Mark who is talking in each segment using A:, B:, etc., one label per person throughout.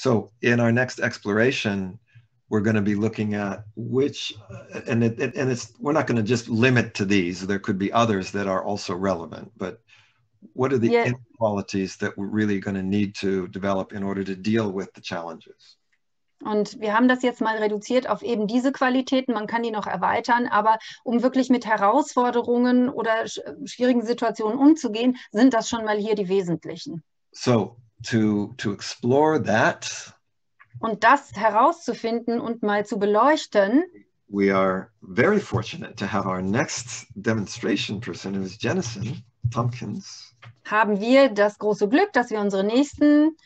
A: So in our next exploration, we're going to be looking at which, we're not going to just limit to these. There could be others that are also relevant, but what are the inequalities that we're really going to need to develop in order to deal with the challenges?
B: Und wir haben das jetzt mal reduziert auf eben diese Qualitäten. Man kann die noch erweitern, aber um wirklich mit Herausforderungen oder schwierigen Situationen umzugehen, sind das schon mal hier die wesentlichen.
A: So, to explore that,
B: und das herauszufinden und mal zu beleuchten,
A: we are very fortunate to have our next demonstration person, who is Jenison Thomkins.
B: Haben wir das große Glück, dass wir unsere nächsten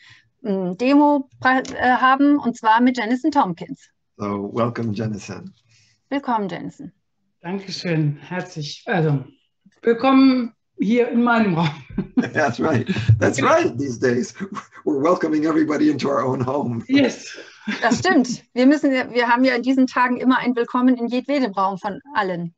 B: Demo haben, und zwar mit Jenison Thomkins.
A: So, welcome, Jenison.
B: Willkommen, Jenison.
C: Dankeschön, herzlich. Also, willkommen hier in meinem Raum.
A: That's right. That's right. These days, we're welcoming everybody into our own home.
C: Yes.
B: Das stimmt. Wir haben ja in diesen Tagen immer ein Willkommen in jedwedem Raum von allen.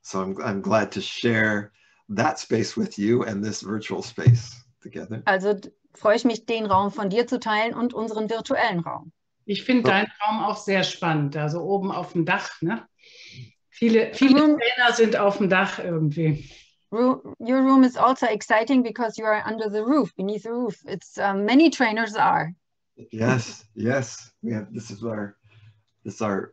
A: So I'm glad to share that space with you and this virtual space together.
B: Also freue ich mich, den Raum von dir zu teilen und unseren virtuellen Raum.
C: Ich finde deinen Raum auch sehr spannend, also oben auf dem Dach, ne? Viele Trainer sind auf dem Dach irgendwie.
B: Your room is also exciting because you are under the roof, beneath the roof. It's many trainers are.
A: Yes, yes. We have. This is our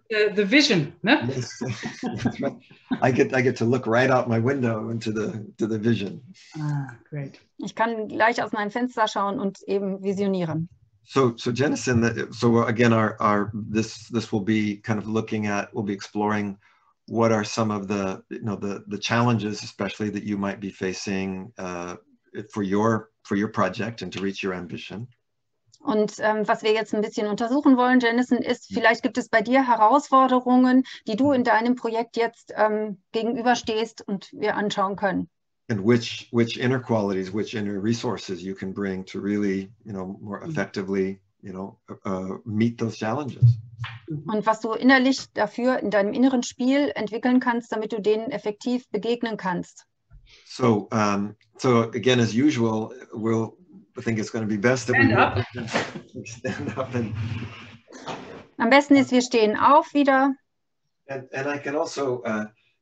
C: the vision, ne?
A: Yes, that's right. I get to look right out my window into the vision.
C: Ah, great.
B: Ich kann gleich aus meinem Fenster schauen und eben visionieren.
A: So Jenison, so again, this will be kind of looking at, we'll be exploring what are some of the challenges, especially that you might be facing for your project and to reach your ambition.
B: Und was wir jetzt ein bisschen untersuchen wollen, Jenison, ist, vielleicht gibt es bei dir Herausforderungen, die du in deinem Projekt jetzt gegenüberstehst und wir anschauen können.
A: And which inner qualities, which inner resources you can bring to really, more effectively, meet those challenges.
B: Und was du innerlich dafür in deinem inneren Spiel entwickeln kannst, damit du denen effektiv begegnen kannst.
A: So again, as usual, I think it's going to be best that we stand up and.
B: Am besten ist, wir stehen auf wieder.
A: And I can also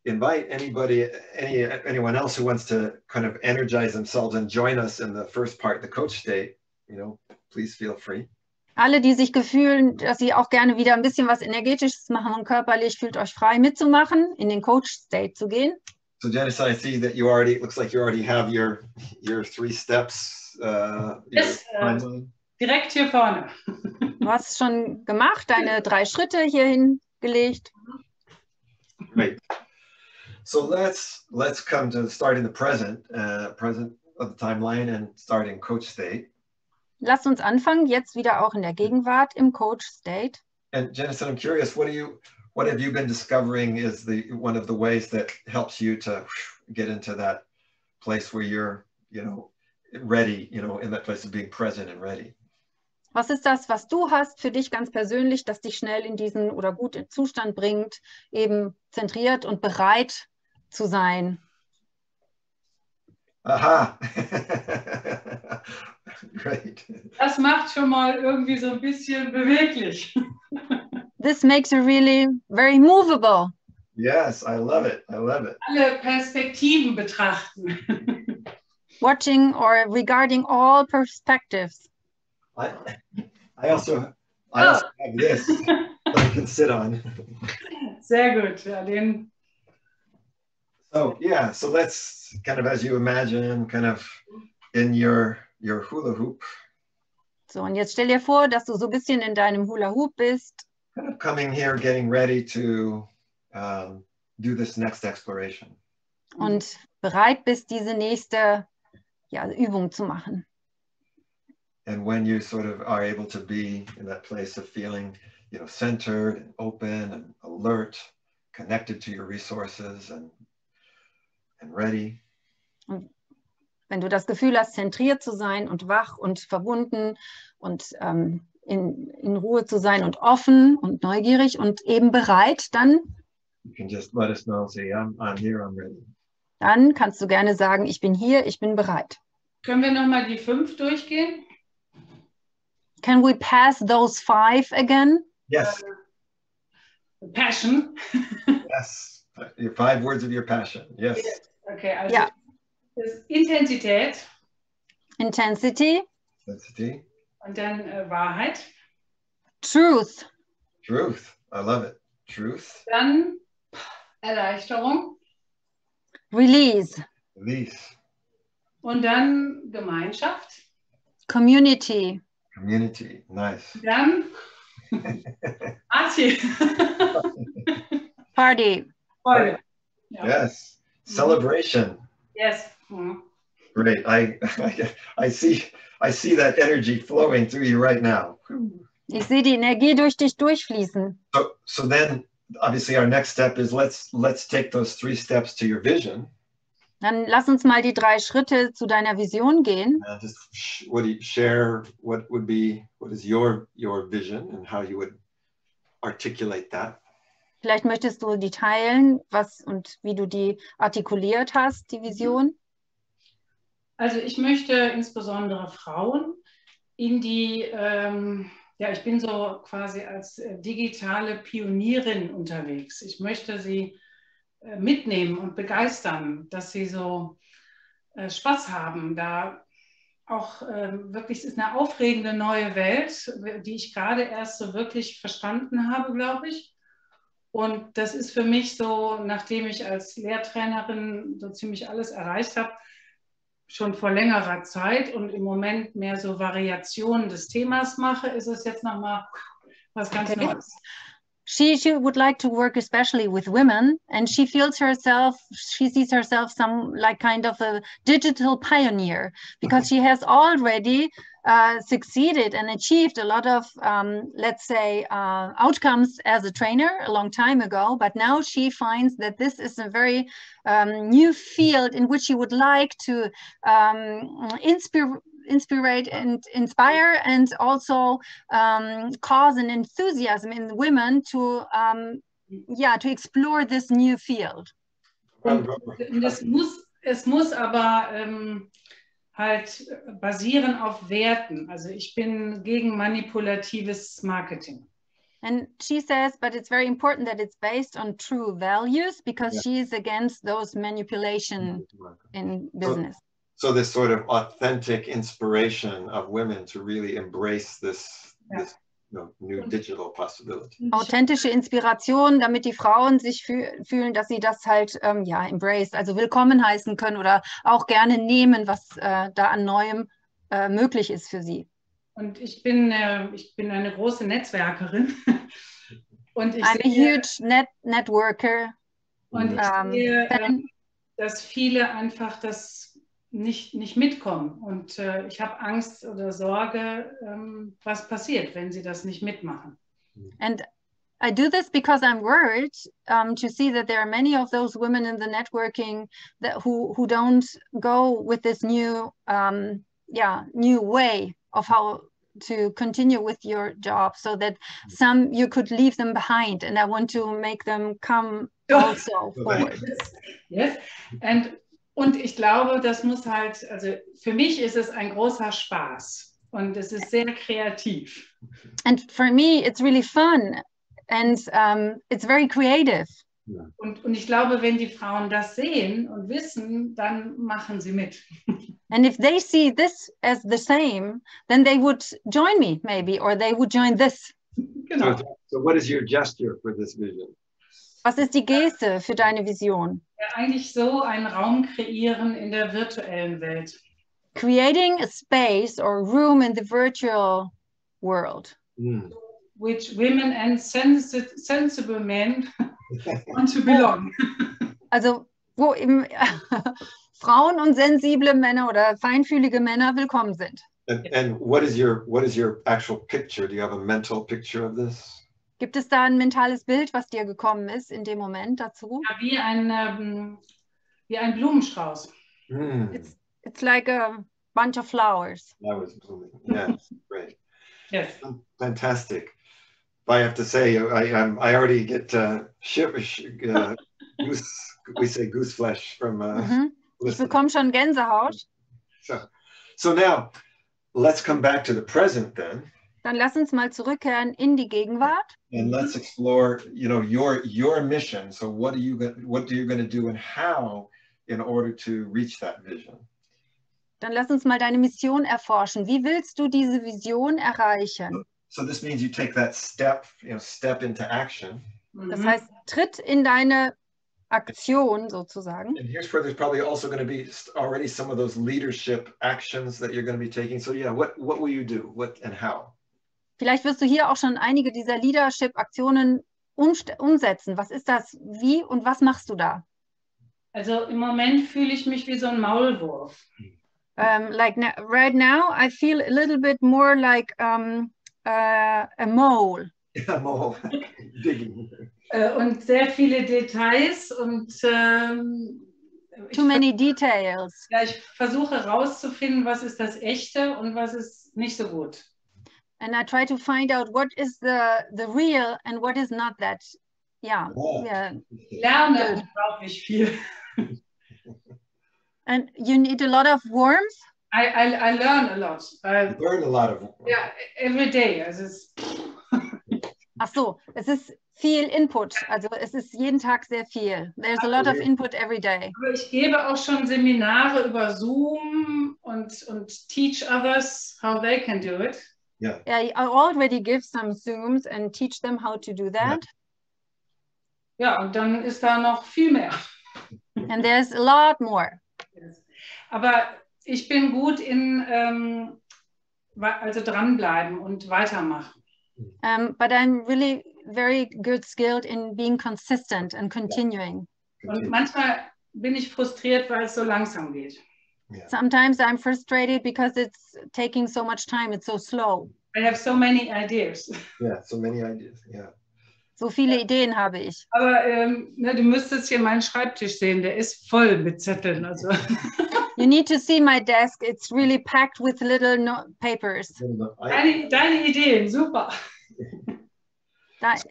A: invite anyone else who wants to kind of energize themselves and join us in the first part, the coach state. Please feel free.
B: Alle, die sich fühlen, dass sie auch gerne wieder ein bisschen was Energetisches machen und körperlich, fühlt euch frei mitzumachen, in den Coach State zu gehen.
A: So Jenison, I see that it looks like you already have your 3 steps.
C: Yes, direkt hier vorne.
B: Du hast schon gemacht, deine 3 Schritte hier hingelegt.
A: Great. So let's come to starting the present of the timeline and starting coach state.
B: Lasst uns anfangen, jetzt wieder auch in der Gegenwart im Coach State.
A: And Jenison, I'm curious, what have you been discovering is one of the ways that helps you to get into that place where you're, ready, in that place of being present and ready?
B: Was ist das, was du hast für dich ganz persönlich, das dich schnell in diesen oder gut in Zustand bringt, eben zentriert und bereit zu sein?
A: Aha! Great.
C: Das macht schon mal irgendwie so ein bisschen beweglich.
B: This makes you really very movable.
A: Yes, I love it. I love it.
C: Alle Perspektiven betrachten.
B: Watching or regarding all perspectives.
A: I also have this that I can sit on.
C: Sehr gut. Ja,
A: so let's kind of, as you imagine, kind of in your hula hoop.
B: So, und jetzt stell dir vor, dass du so ein bisschen in deinem Hula Hoop bist.
A: Kind of coming here, getting ready to do this next exploration.
B: Und bereit bist, diese nächste Übung zu machen.
A: And when you sort of are able to be in that place of feeling, centered and open and alert, connected to your resources and ready.
B: Und wenn du das Gefühl hast, zentriert zu sein und wach und verbunden und in Ruhe zu sein und offen und neugierig und eben bereit, dann
A: you can just let us know, say, I'm here, I'm ready.
B: Dann kannst du gerne sagen, ich bin hier, ich bin bereit.
C: Können wir nochmal die 5 durchgehen?
B: Can we pass those 5 again?
A: Yes.
C: Passion.
A: Yes. Your 5 words of your passion. Yes.
C: Okay, also
B: Ja.
C: das ist Intensität.
B: Intensity.
A: Intensity.
C: Und dann Wahrheit.
B: Truth.
A: Truth. I love it. Truth.
C: Dann Erleichterung.
B: Release.
A: Release.
C: Und dann Gemeinschaft.
B: Community.
A: Community. Nice.
C: Dann Party.
B: Party.
C: Freude. Ja.
A: Yes. Celebration.
C: Yes. Mhm.
A: Great. I see that energy flowing through you right now.
B: Ich sehe die Energie durch dich durchfließen.
A: So then obviously our next step is let's take those 3 steps to your vision.
B: Dann lass uns mal die 3 Schritte zu deiner Vision gehen.
A: Just what do you share? What is your vision and how you would articulate that?
B: Vielleicht möchtest du die teilen, was und wie du die artikuliert hast, die Vision.
C: Also ich möchte insbesondere Frauen in die, ich bin so quasi als digitale Pionierin unterwegs. Ich möchte sie mitnehmen und begeistern, dass sie so Spaß haben, da auch wirklich, es ist eine aufregende neue Welt, die ich gerade erst so wirklich verstanden habe, glaube ich. Und das ist für mich so, nachdem ich als Lehrtrainerin so ziemlich alles erreicht habe, schon vor längerer Zeit und im Moment mehr so Variationen des Themas mache, ist es jetzt nochmal was ganz Neues.
B: She would like to work especially with women, and she sees herself some like kind of a digital pioneer, because she has already succeeded and achieved a lot of, let's say, outcomes as a trainer a long time ago, but now she finds that this is a very new field in which she would like to inspire and also cause an enthusiasm in women to explore this new field.
C: Und es muss aber halt basieren auf Werten. Also ich bin gegen manipulatives Marketing.
B: And she says, but it's very important that it's based on true values, because she is against those manipulation in business.
A: So this sort of authentic inspiration of women to really embrace this new digital possibility.
B: Authentische Inspiration, damit die Frauen sich fühlen, dass sie das halt embrace, also willkommen heißen können oder auch gerne nehmen, was da an Neuem möglich ist für sie.
C: Und ich bin eine große Netzwerkerin. Und ich
B: I'm a huge networker.
C: Und ich sehe, dass viele einfach das nicht mitkommen. Und ich habe Angst oder Sorge, was passiert, wenn sie das nicht mitmachen.
B: And I do this because I'm worried to see that there are many of those women in the networking who don't go with this new way of how to continue with your job, so that some you could leave them behind, and I want to make them come also forward.
C: Yes. Und ich glaube, das muss halt, also für mich ist es ein großer Spaß und es ist sehr kreativ.
B: And for me, it's really fun and it's very creative.
A: Yeah.
C: Und ich glaube, wenn die Frauen das sehen und wissen, dann machen sie mit.
B: And if they see this as the same, then they would join me maybe, or they would join this.
C: Genau.
A: So what is your gesture for this vision?
B: Was ist die Geste für deine Vision?
C: Ja, eigentlich so einen Raum kreieren in der virtuellen Welt.
B: Creating a space or room in the virtual world.
C: Which women and sensible men want to belong.
B: Also wo eben Frauen und sensible Männer oder feinfühlige Männer willkommen sind.
A: And what is your actual picture? Do you have a mental picture of this?
B: Gibt es da ein mentales Bild, was dir gekommen ist in dem Moment dazu?
C: Ja, wie ein Blumenstrauß.
B: It's like a bunch of flowers.
A: Flowers blooming. Yeah, great.
C: Yes.
A: Fantastic. I have to say, I already get we say goose flesh from.
B: Ich bekomme schon Gänsehaut.
A: So now, let's come back to the present then.
B: Dann lass uns mal zurückkehren in die Gegenwart.
A: And let's explore, your mission. So what are you going to do and how in order to reach that vision?
B: Dann lass uns mal deine Mission erforschen. Wie willst du diese Vision erreichen?
A: So this means you take that step into action.
B: Das heißt, tritt in deine Aktion sozusagen.
A: And here's where there's probably also going to be already some of those leadership actions that you're going to be taking. So yeah, what will you do? What and how?
B: Vielleicht wirst du hier auch schon einige dieser Leadership-Aktionen umsetzen. Was ist das? Wie und was machst du da?
C: Also im Moment fühle ich mich wie so ein Maulwurf.
B: Right now, I feel a little bit more like a mole.
A: Yeah, mole. Digging.
C: Und sehr viele Details und
B: Too many details.
C: Ja, ich versuche herauszufinden, was ist das Echte und was ist nicht so gut.
B: And I try to find out what is the real and what is not that. Yeah.
A: Oh.
B: Yeah.
C: Lerne unglaublich viel.
B: And you need a lot of warmth.
C: I learn a lot.
A: You learn a lot of.
C: Yeah, every day. Also
B: Ach so, es ist viel Input. Also es ist jeden Tag sehr viel. There's a lot of input every day.
C: Aber ich gebe auch schon Seminare über Zoom und teach others how they can do it.
A: Yeah.
B: I already give some Zooms and teach them how to do that.
C: Ja, und dann ist da noch viel mehr.
B: And there's a lot more.
C: Yes. Aber ich bin gut in also dranbleiben und weitermachen.
B: But I'm really very good skilled in being consistent and continuing.
C: Und manchmal bin ich frustriert, weil es so langsam geht.
A: Yeah.
B: Sometimes I'm frustrated because it's taking so much time. It's so slow.
C: I have so many ideas.
A: Yeah, so many ideas. Yeah.
B: So viele Ideen habe ich.
C: Aber du müsstest hier meinen Schreibtisch sehen, der ist voll mit Zetteln. Also.
B: You need to see my desk. It's really packed with little papers.
C: Deine Ideen, super.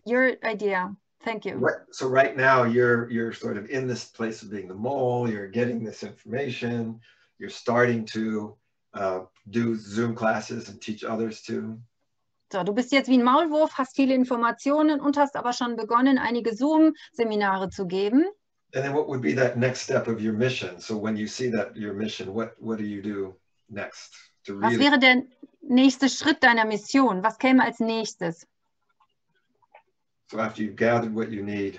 B: Your idea. Thank you.
A: Right, so right now you're sort of in this place of being the mole. You're getting this information. You're starting to do Zoom classes and teach others too.
B: So, du bist jetzt wie ein Maulwurf, hast viele Informationen und hast aber schon begonnen, einige Zoom-Seminare zu geben.
A: And then what would be that next step of your mission? So when you see that your mission, what do you do next? To really...
B: Was wäre der nächste Schritt deiner Mission? Was käme als nächstes?
A: So after you've gathered what you need.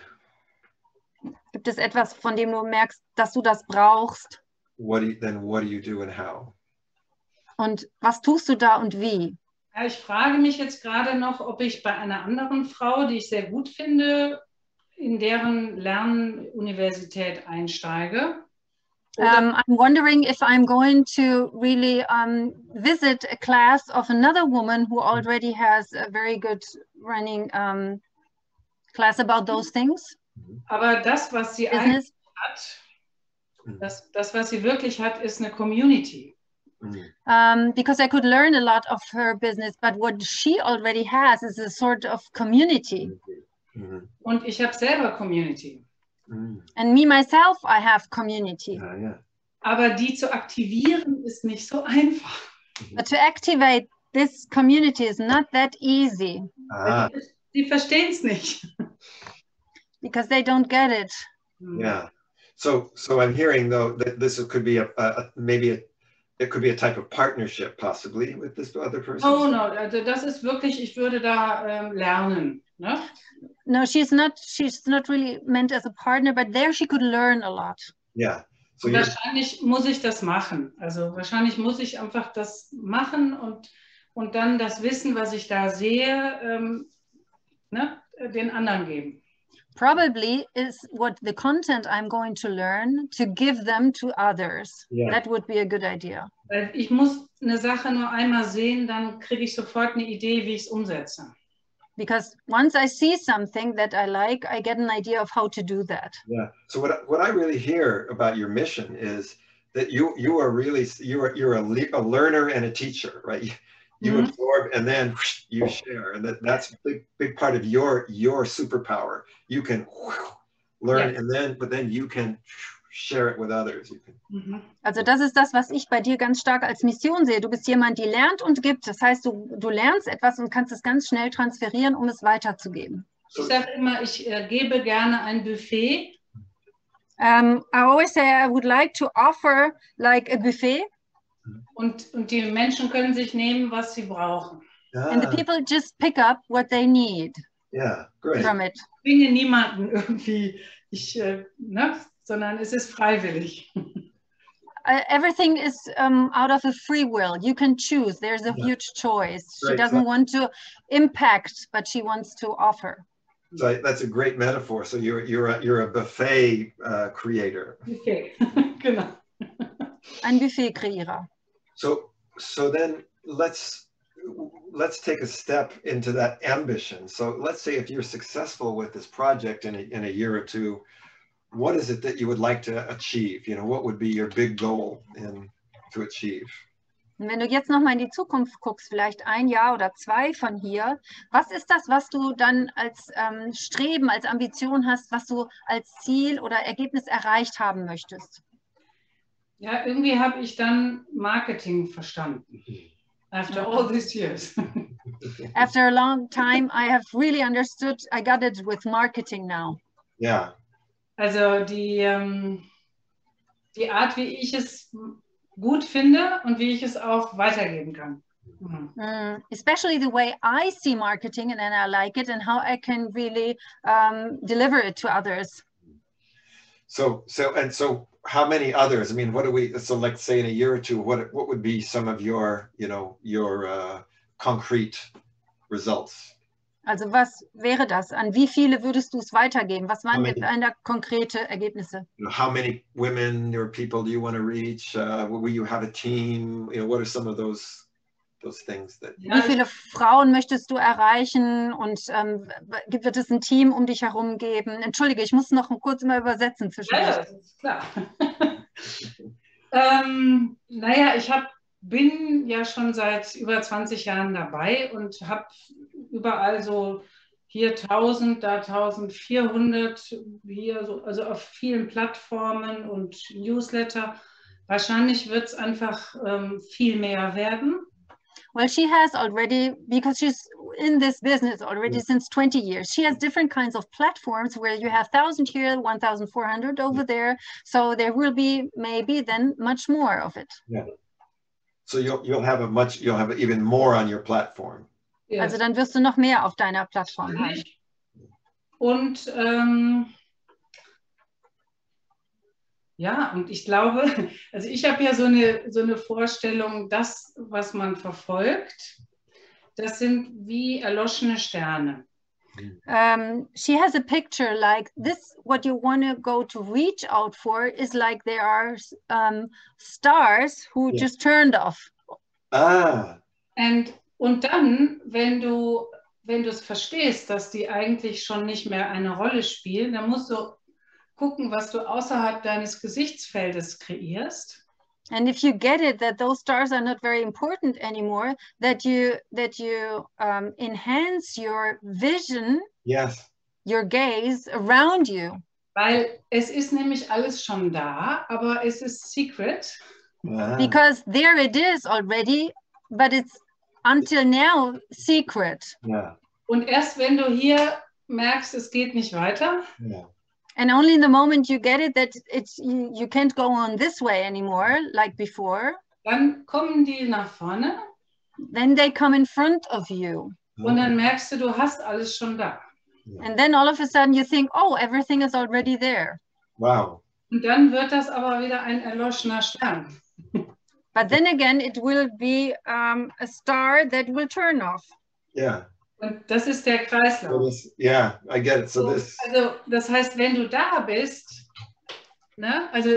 B: Gibt es etwas, von dem du merkst, dass du das brauchst?
A: What do you do and how?
B: Und was tust du da und wie?
C: Ja, ich frage mich jetzt gerade noch, ob ich bei einer anderen Frau, die ich sehr gut finde, in deren Lernuniversität einsteige.
B: I'm wondering if I'm going to really visit a class of another woman who already has a very good running class about those things.
C: Aber das, was sie eigentlich hat, das, was sie wirklich hat, ist eine Community.
B: Because I could learn a lot of her business, but what she already has is a sort of community.
C: Und ich habe selber Community.
B: And me myself, I have community.
A: Yeah.
C: Aber die zu aktivieren ist nicht so einfach.
B: But to activate this community is not that easy.
C: Sie verstehen es nicht.
B: Because they don't get it.
A: Yeah. So I'm hearing though that this could be it could be a type of partnership possibly with this other person.
C: Oh no, also das ist wirklich, ich würde da lernen. Ne?
B: No, she's not really meant as a partner, but there she could learn a lot.
A: Yeah. So
C: wahrscheinlich muss ich das machen. Also wahrscheinlich muss ich einfach das machen und dann das Wissen, was ich da sehe, den anderen geben.
B: Probably is what the content I'm going to learn to give them to others. Yeah. That would be a good idea.
C: Ich muss eine Sache nur einmal sehen, dann kriege ich sofort eine Idee, wie ich es umsetze.
B: Because once I see something that I like, I get an idea of how to do that.
A: Yeah. So what I really hear about your mission is that you are really you're a learner and a teacher, right? You absorb and then you share, and that's a big part of your superpower. You can learn, and then you can share it with others. You can,
B: Also das ist das, was ich bei dir ganz stark als Mission sehe. Du bist jemand, die lernt und gibt. Das heißt, du lernst etwas und kannst es ganz schnell transferieren, um es weiterzugeben.
C: Ich sage immer, ich gebe gerne ein Buffet.
B: I always say I would like to offer like a buffet.
C: Und die Menschen können sich nehmen, was sie brauchen.
B: And the people just pick up what they need from it.
C: Ich zwinge niemanden irgendwie, sondern es ist freiwillig.
B: Everything is out of a free will. You can choose. There's a huge choice. She doesn't want to impact, but she wants to offer.
A: So that's a great metaphor. So you're a buffet creator.
C: Okay, genau.
B: Ein Buffet-Kreierer.
A: So then let's take a step into that ambition. So let's say if you're successful with this project in a year or two, what is it that you would like to achieve? You know, what would be your big goal to achieve?
B: Und wenn du jetzt noch mal in die Zukunft guckst, vielleicht ein Jahr oder zwei von hier, was ist das, was du dann als Streben, als Ambition hast, was du als Ziel oder Ergebnis erreicht haben möchtest?
C: Ja, irgendwie habe ich dann Marketing verstanden. After all these years.
B: After a long time, I have really understood, I got it with marketing now.
A: Yeah.
C: Also die Art, wie ich es gut finde und wie ich es auch weitergeben kann.
B: Especially the way I see marketing and I like it and how I can really deliver it to others.
A: So how many others? I mean, so like say in a year or two, what would be some of your concrete results?
B: Also was wäre das? An wie viele würdest du es weitergeben? Was waren deine konkrete Ergebnisse?
A: How many women or people do you want to reach? Will you have a team? What are some of those things that?
B: Wie viele Frauen möchtest du erreichen und wird es ein Team um dich herum geben? Entschuldige, ich muss noch kurz mal übersetzen zwischendurch.
C: Ja, das ist klar. Naja, bin ja schon seit über 20 Jahren dabei und habe überall so hier 1000, da 1400, hier so, also auf vielen Plattformen und Newsletter. Wahrscheinlich wird es einfach viel mehr werden.
B: Well, she has already, because she's in this business already since 20 years, she has different kinds of platforms where you have 1,000 here, 1,400 over there. So there will be maybe then much more of it.
A: Yeah. So you'll have even more on your platform.
C: Yes.
B: Also dann wirst du noch mehr auf deiner Plattform haben.
C: Und ja, und ich glaube, also ich habe ja so eine Vorstellung, das, was man verfolgt, das sind wie erloschene Sterne.
B: She has a picture like this, what you want to go to reach out for is like there are stars who just turned off.
C: Und dann, wenn du es verstehst, dass die eigentlich schon nicht mehr eine Rolle spielen, dann musst du gucken, was du außerhalb deines Gesichtsfeldes kreierst.
B: And if you get it, that those stars are not very important anymore, that you enhance your vision, your gaze around you.
C: Weil es ist nämlich alles schon da, aber es ist secret.
B: Because there it is already, but it's until now secret.
A: Yeah.
C: Und erst wenn du hier merkst, es geht nicht weiter.
A: Yeah.
B: And only in the moment you get it that you can't go on this way anymore like before.
C: Dann kommen die nach vorne.
B: Then they come in front of you.
C: Und dann merkst du, du hast alles schon da.
B: And then all of a sudden you think, oh, everything is already there.
A: Wow.
C: Und dann wird das aber wieder ein erloschener Stern.
B: But then again, it will be a star that will turn off.
A: Yeah.
C: Und das ist der Kreislauf.
A: Yeah, I get it. So
C: also das heißt, wenn du da bist, ne, also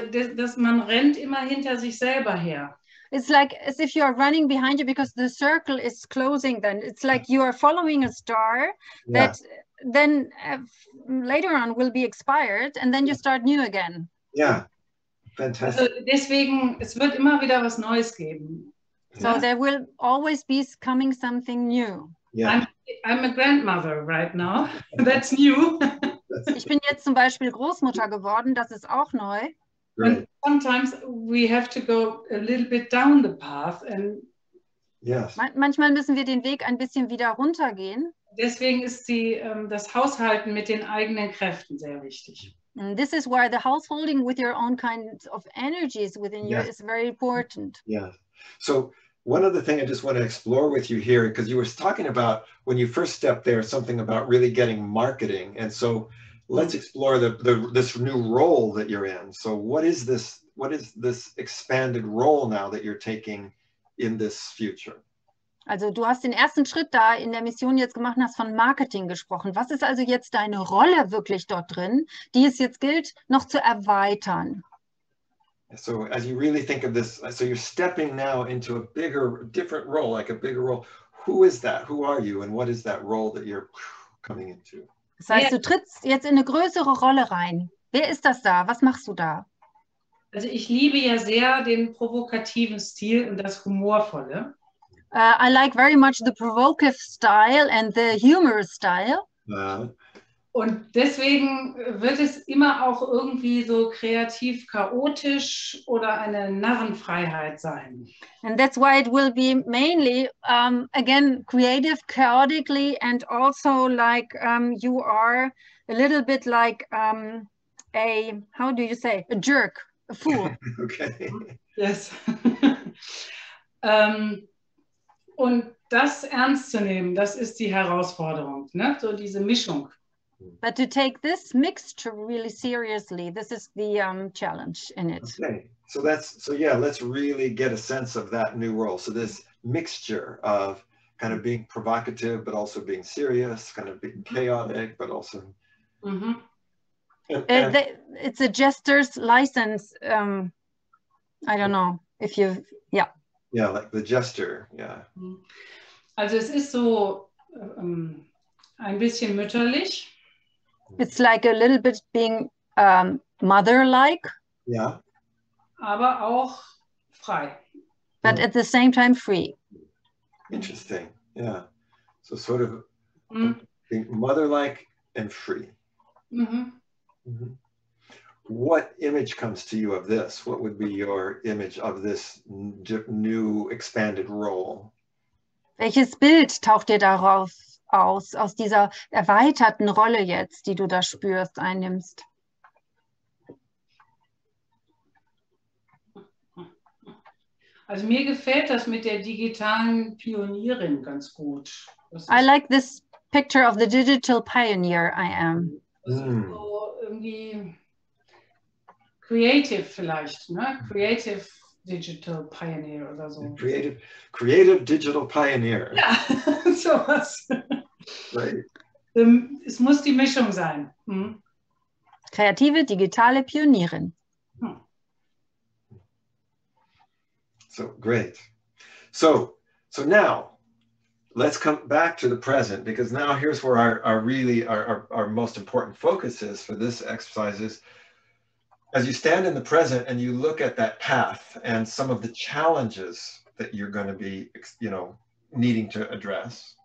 C: man rennt immer hinter sich selber her.
B: It's like as if you are running behind you because the circle is closing then. It's like you are following a star that then later on will be expired and then you start new again.
A: Yeah, fantastic.
C: Also deswegen, es wird immer wieder was Neues geben.
B: So there will always be coming something new.
A: Yeah.
C: I'm a grandmother right now. That's new.
B: Ich bin jetzt zum Beispiel Großmutter geworden, das ist auch neu.
A: Great.
C: And sometimes we have to go a little bit down the path and
A: Yes.
B: Manchmal müssen wir den Weg ein bisschen wieder runtergehen.
C: deswegen ist das Haushalten mit den eigenen Kräften sehr wichtig.
B: And this is where the householding with your own kind of energies within you
A: Yes.
B: is very important.
A: Yeah. So one other thing I just want to explore with you here, because you were talking about when you first stepped there, something about really getting marketing. And so let's explore this new role that you're in. So what is this expanded role now that you're taking in this future?
B: Also du hast den ersten Schritt da in der Mission jetzt gemacht und hast von Marketing gesprochen. Was ist also jetzt deine Rolle wirklich dort drin, die es jetzt gilt, noch zu erweitern?
A: So as you really think of this, so you're stepping now into a different role, like a bigger role. Who is that? Who are you? And what is that role that you're coming into?
B: Das heißt, du trittst jetzt in eine größere Rolle rein. Wer ist das da? Was machst du da?
C: Also ich liebe ja sehr den provokativen Stil und das Humorvolle.
B: I like very much the provocative style and the humorous style.
C: Und deswegen wird es immer auch irgendwie so kreativ chaotisch oder eine Narrenfreiheit sein.
B: And that's why it will be mainly, again, creative, chaotically, and also like you are a little bit like how do you say, a jerk, a fool.
A: Okay.
C: Yes. Und das ernst zu nehmen, das ist die Herausforderung, ne? So diese Mischung.
B: But to take this mixture really seriously, this is the challenge in it.
A: Okay, so let's really get a sense of that new role. So this mixture of kind of being provocative, but also being serious, kind of being chaotic, but also.
C: Mhm.
B: It's a jester's license. I don't know if you, yeah.
A: Yeah, like the jester, yeah.
C: Also es ist so ein bisschen mütterlich.
B: It's like a little bit being mother-like.
A: Yeah.
C: Aber auch frei.
B: But at the same time free.
A: Interesting, yeah. So sort of being mother-like and free.
C: Mhm.
A: Mm-hmm. What image comes to you of this? What would be your image of this new expanded role?
B: Welches Bild taucht dir darauf aus dieser erweiterten Rolle jetzt, die du da spürst, einnimmst?
C: Also mir gefällt das mit der digitalen Pionierin ganz gut.
B: I like this picture of the digital pioneer I am.
C: Das ist so irgendwie creative vielleicht, ne? Creative Digital Pioneer oder so.
A: Creative Digital Pioneer.
C: Ja, sowas.
A: Right.
C: Es muss die Mischung sein.
B: Kreative digitale Pionierin.
A: So great. So now let's come back to the present, because now here's where our most important focus is for this exercise is, as you stand in the present and you look at that path and some of the challenges that you're going to be, needing to address.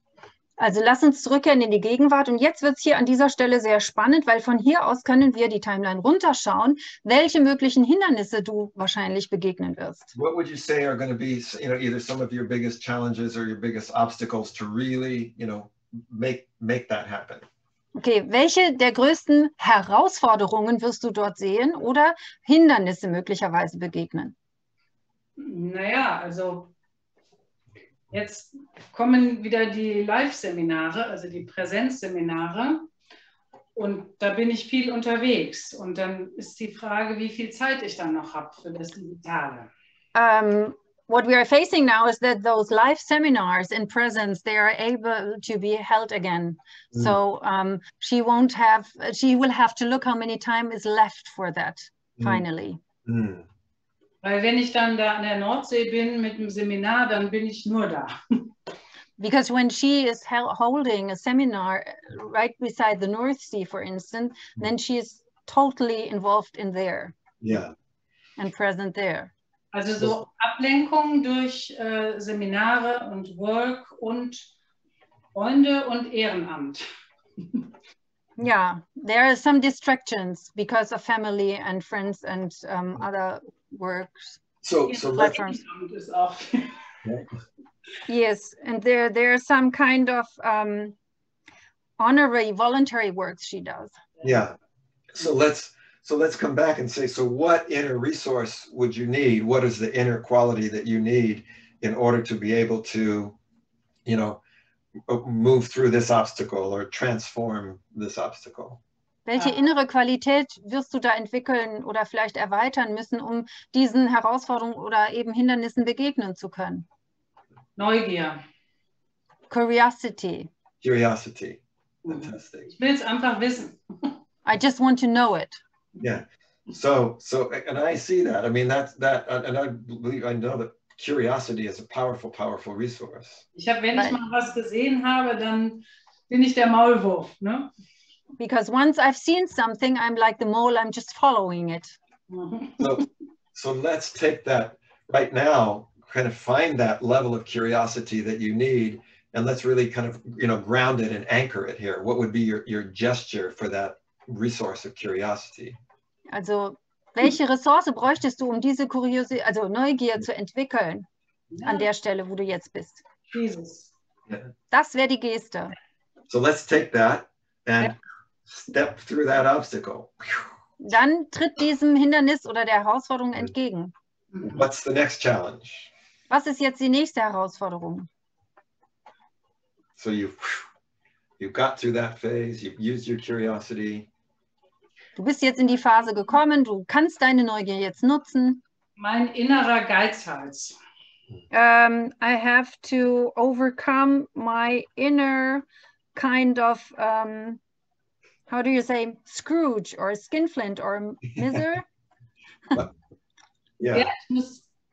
B: Also lass uns zurückkehren in die Gegenwart und jetzt wird es hier an dieser Stelle sehr spannend, weil von hier aus können wir die Timeline runterschauen, welche möglichen Hindernisse du wahrscheinlich begegnen wirst.
A: What would you say are going to be, either some of your biggest challenges or your biggest obstacles to really, make that happen?
B: Okay, welche der größten Herausforderungen wirst du dort sehen oder Hindernisse möglicherweise begegnen?
C: Naja, also jetzt kommen wieder die Live-Seminare, also die Präsenzseminare, und da bin ich viel unterwegs. Und dann ist die Frage, wie viel Zeit ich dann noch habe für das Digitale.
B: What we are facing now is that those live seminars in presence, they are able to be held again. So she will have to look how many time is left for that, finally.
C: Weil wenn ich dann da an der Nordsee bin mit dem Seminar, dann bin ich nur da.
B: Because when she is holding a seminar right beside the North Sea, for instance, then she is totally involved in there.
A: Yeah.
B: And present there.
C: Also so Ablenkung durch Seminare und Work und Freunde und Ehrenamt.
B: Yeah, there are some distractions because of family and friends and other works.
A: So let's,
B: platforms. Yes, and there are some kind of honorary, voluntary works she does.
A: yeah. So let's come back and say, so what inner resource would you need? What is the inner quality that you need in order to be able to, you know, move through this obstacle or transform this obstacle?
B: Welche innere Qualität wirst du da entwickeln oder vielleicht erweitern müssen, um diesen Herausforderungen oder eben Hindernissen begegnen zu können?
C: Neugier.
B: Curiosity.
A: Curiosity. Fantastic.
C: Ich will es einfach wissen.
B: I just want to know it.
A: Yeah. So, and I see that. I mean, and I believe, I know that curiosity is a powerful, powerful resource.
C: Wenn ich mal was gesehen habe, dann bin ich der Maulwurf, ne?
B: Because once I've seen something, I'm like the mole, I'm just following it.
A: So let's take that right now, kind of find that level of curiosity that you need, and let's really kind of, you know, ground it and anchor it here. What would be your gesture for that resource of curiosity?
B: Also, welche Ressource bräuchtest du, um diese Neugier zu entwickeln, an der Stelle, wo du jetzt bist?
C: Jesus.
A: Yeah.
B: Das wäre die Geste.
A: So let's take that and step through that obstacle.
B: Dann tritt diesem Hindernis oder der Herausforderung entgegen.
A: What's the next challenge?
B: Was ist jetzt die nächste Herausforderung?
A: So you got through that phase, you've used your curiosity.
B: Du bist jetzt in die Phase gekommen, du kannst deine Neugier jetzt nutzen.
C: Mein innerer Geizhals.
B: I have to overcome my inner kind of, how do you say, Scrooge or Skinflint or Miser?
A: Yeah.
C: Ja,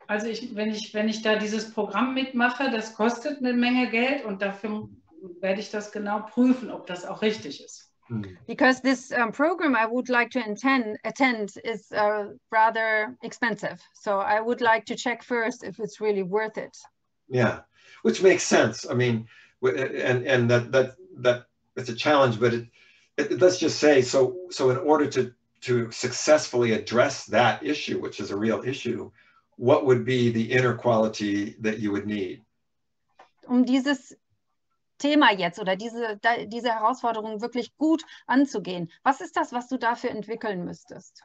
C: wenn ich da dieses Programm mitmache, das kostet eine Menge Geld und dafür werde ich das genau prüfen, ob das auch richtig ist.
B: Because this program I would like to attend is rather expensive. So I would like to check first if it's really worth it.
A: Yeah, which makes sense. I mean, and that it's a challenge, but let's just say, so in order to successfully address that issue, which is a real issue, what would be the inner quality that you would need?
B: Dieses Thema jetzt oder diese Herausforderung wirklich gut anzugehen. Was ist das, was du dafür entwickeln müsstest?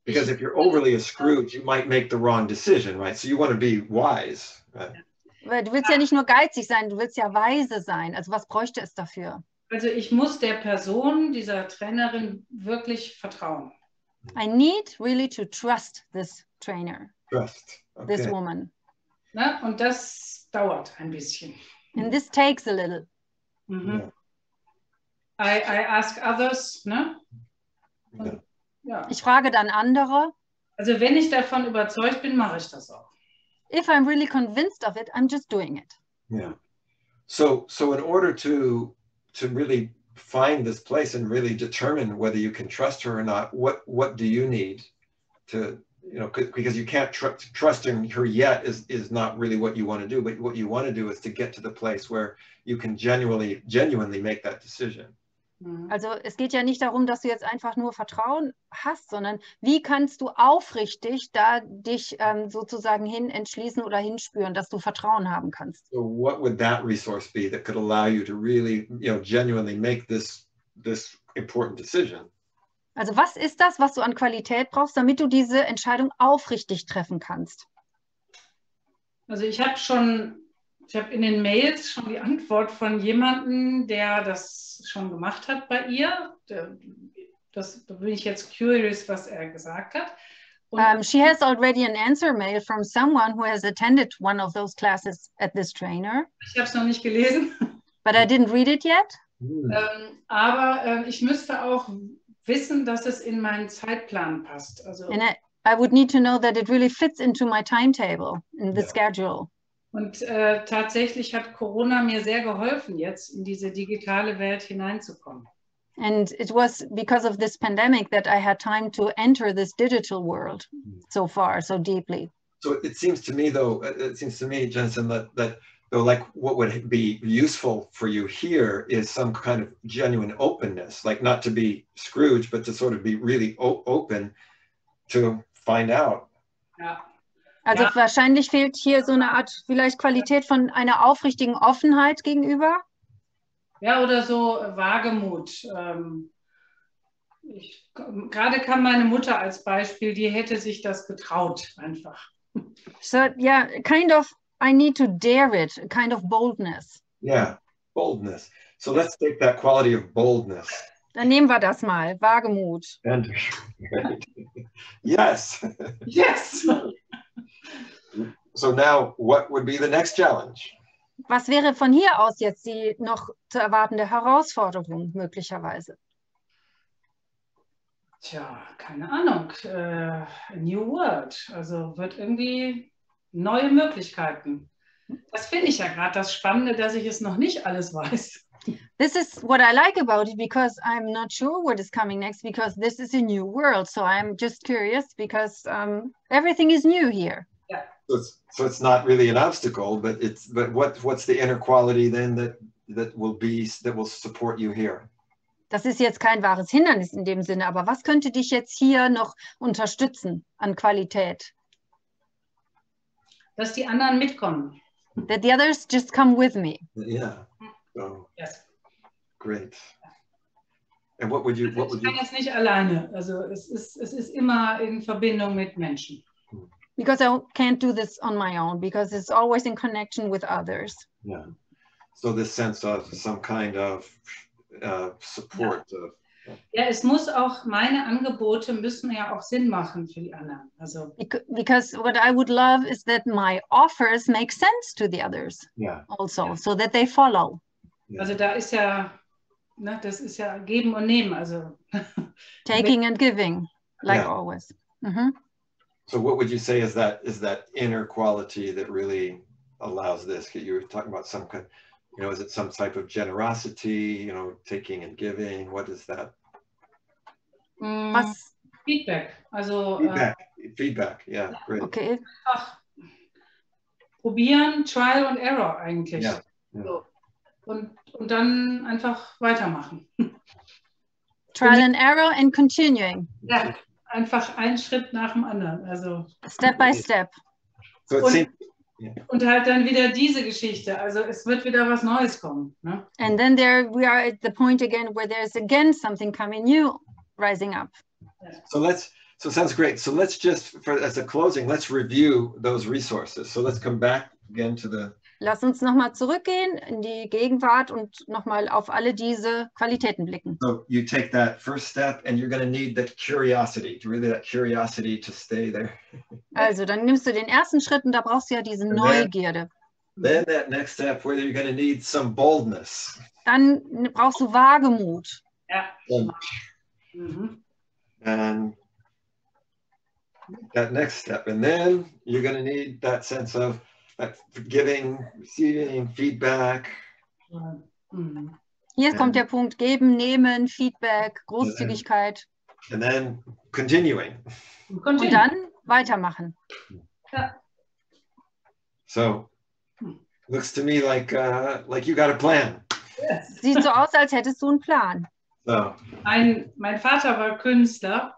A: Because if you're overly a Scrooge, you might make the wrong decision, right? So you want to be wise. Right?
B: Weil du willst ja nicht nur geizig sein, du willst ja weise sein. Also was bräuchte es dafür?
C: Also ich muss der Person, dieser Trainerin, wirklich vertrauen.
B: I need really to trust this trainer.
A: Trust. Okay.
B: This woman.
C: Na, und das dauert ein bisschen.
B: And this takes a little.
C: Mhm. I ask others, ne? Und, ja.
B: Ich frage dann andere.
C: Also wenn ich davon überzeugt bin, mache ich das auch.
B: If I'm really convinced of it, I'm just doing it.
A: Yeah. So in order to really find this place and really determine whether you can trust her or not, what do you need to, you know, because you can't trusting her yet is not really what you want to do, but what you want to do is to get to the place where you can genuinely make that decision.
B: Also es geht ja nicht darum, dass du jetzt einfach nur Vertrauen hast, sondern wie kannst du aufrichtig da dich sozusagen entschließen oder hinspüren, dass du Vertrauen haben kannst.
A: So what would that resource be that could allow you to really, you know, genuinely make this important decision?
B: Also was ist das, was du an Qualität brauchst, damit du diese Entscheidung aufrichtig treffen kannst?
C: Also ich habe in den Mails schon die Antwort von jemandem, der das schon gemacht hat bei ihr. Da bin ich jetzt curious, was er gesagt hat.
B: She has already an answer mail from someone who has attended one of those classes at this trainer.
C: Ich habe es noch nicht gelesen.
B: But I didn't read it yet.
C: Aber ich müsste auch wissen, dass es in meinen Zeitplan passt. Also,
B: and I would need to know that it really fits into my timetable, in the schedule.
C: Und tatsächlich hat Corona mir sehr geholfen, jetzt in diese digitale Welt hineinzukommen.
B: And it was because of this pandemic that I had time to enter this digital world so far, so deeply.
A: So it seems to me, though, Jenison, that So like what would be useful for you here is some kind of genuine openness, like not to be Scrooge, but to sort of be really open to find out.
C: Ja.
B: Also
C: Ja.
B: wahrscheinlich fehlt hier so eine Art vielleicht Qualität von einer aufrichtigen Offenheit gegenüber.
C: Ja, oder so Wagemut. Gerade kam meine Mutter als Beispiel, die hätte sich das getraut einfach.
B: So yeah, kind of I need to dare it, a kind of boldness.
A: Yeah, boldness. So let's take that quality of boldness.
B: Dann nehmen wir das mal, Wagemut.
A: And yes.
C: Yes!
A: So now what would be the next challenge?
B: Was wäre von hier aus jetzt die noch zu erwartende Herausforderung möglicherweise?
C: Tja, keine Ahnung. A new world. Also wird irgendwie neue Möglichkeiten. Das finde ich ja gerade das Spannende, dass ich es noch nicht alles weiß.
B: This is what I like about it, because I'm not sure what is coming next, because this is a new world. So I'm just curious because everything is new here.
C: Ja.
A: So it's not really an obstacle, but what's the inner quality then that will support you here?
B: Das ist jetzt kein wahres Hindernis in dem Sinne, aber was könnte dich jetzt hier noch unterstützen an Qualität?
C: Dass die anderen mitkommen.
B: That the others just come with me.
A: Yeah. So,
C: Yes.
A: great. And what would you?
C: Ich kann jetzt nicht alleine. Also es ist immer in Verbindung mit Menschen.
B: Because I can't do this on my own, because it's always in connection with others.
A: Yeah. So this sense of some kind of support.
C: Ja, es muss auch, meine Angebote müssen ja auch Sinn machen für die anderen. Also,
B: because what I would love is that my offers make sense to the others.
A: Yeah.
B: Also, so that they follow.
A: Yeah.
C: also da ist ja, ne, das ist ja Geben und Nehmen. Also
B: Taking and giving, like
A: Yeah.
B: always. Mhm.
A: So what would you say is that inner quality that really allows this? You were talking about some kind, is it some type of generosity, taking and giving? What is that?
B: Was?
C: Feedback. Also
A: Feedback, yeah, great.
B: Okay.
C: einfach probieren, Trial and Error eigentlich.
A: Yeah. Yeah.
C: So. Und dann einfach weitermachen.
B: Trial and error and continuing.
C: Ja, einfach einen Schritt nach dem anderen. Also
B: Step by step.
A: So it
C: Und-
A: seems,
C: und halt dann wieder diese Geschichte. Also es wird wieder was Neues kommen. Ne?
B: And then we are at the point again where there's again something coming new rising up.
A: so it sounds great. So let's just, as a closing, let's review those resources. So let's come back again to the.
B: Lass uns nochmal zurückgehen in die Gegenwart und nochmal auf alle diese Qualitäten blicken.
A: So you take that first step and you're going to need that curiosity, to stay there.
B: Also dann nimmst du den ersten Schritt und da brauchst du ja diese Neugierde.
A: Then that next step where you're going to need some boldness.
B: Dann brauchst du Wagemut.
C: Ja.
A: And,
C: Mhm.
A: and that next step. And then you're going to need that sense of giving, receiving, feedback.
C: Mhm.
B: Hier kommt der Punkt Geben, Nehmen, Feedback, Großzügigkeit
A: And then continuing.
B: und dann weitermachen.
C: Ja.
A: So looks to me like you got a plan.
C: Yes.
B: Sieht so aus, als hättest du einen Plan.
A: So
C: Mein Vater war Künstler.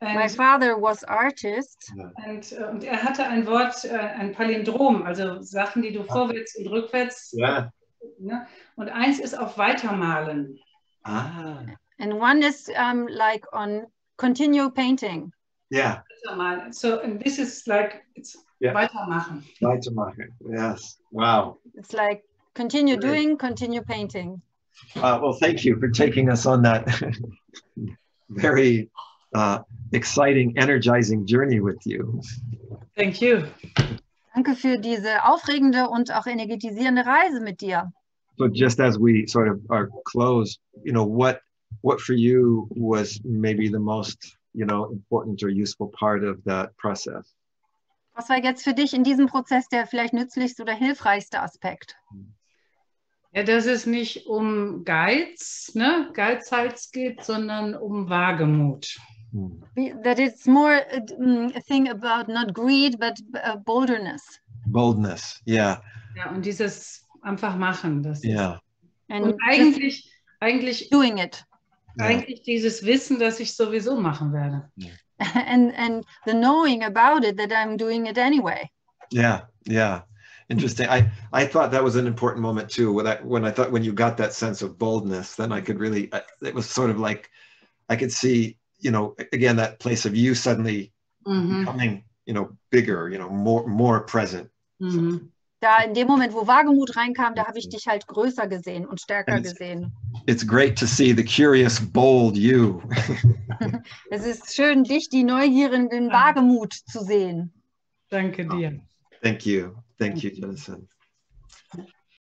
B: My father was artist.
C: Und er hatte ein Wort, ein Palindrom, also Sachen, die du vorwärts und rückwärts.
A: yeah.
C: Ne? Und eins ist auf Weitermalen.
B: And one is like on continue painting.
A: Yeah.
C: Weitermalen. So, and this is like, it's
A: Yeah.
C: weitermachen.
A: Weitermachen. Yes. Wow.
B: It's like continue
A: Great.
B: doing, continue painting.
A: Well, thank you for taking us on that very exciting, energizing journey with you.
C: Thank you.
B: Danke für diese aufregende und auch energetisierende Reise mit dir.
A: So just as we sort of are closed, what for you was maybe the most, important or useful part of that process?
B: Was war jetzt für dich in diesem Prozess der vielleicht nützlichste oder hilfreichste Aspekt?
C: Ja, dass es nicht um Geizhals geht, sondern um Wagemut.
B: That it's more a thing about not greed, but bolderness.
A: Boldness. Yeah.
C: Ja, und dieses einfach machen, das
A: Yeah.
C: ist.
B: And
C: Und
B: just
C: eigentlich
B: doing it.
C: eigentlich dieses Wissen, dass ich sowieso machen werde.
B: And the knowing about it, that I'm doing it anyway.
A: Yeah, yeah. Interesting. I thought that was an important moment too. When you got that sense of boldness, then I could really, it was sort of like, I could see, you know, again, that place of you suddenly becoming, you know, bigger, you know, more present.
B: Da in dem Moment, wo Wagemut reinkam, da habe ich dich halt größer gesehen und stärker gesehen.
A: It's great to see the curious, bold you.
B: Es ist schön, dich, die neugierigen Wagemut zu sehen.
C: Danke dir.
A: Thank you, Jenison.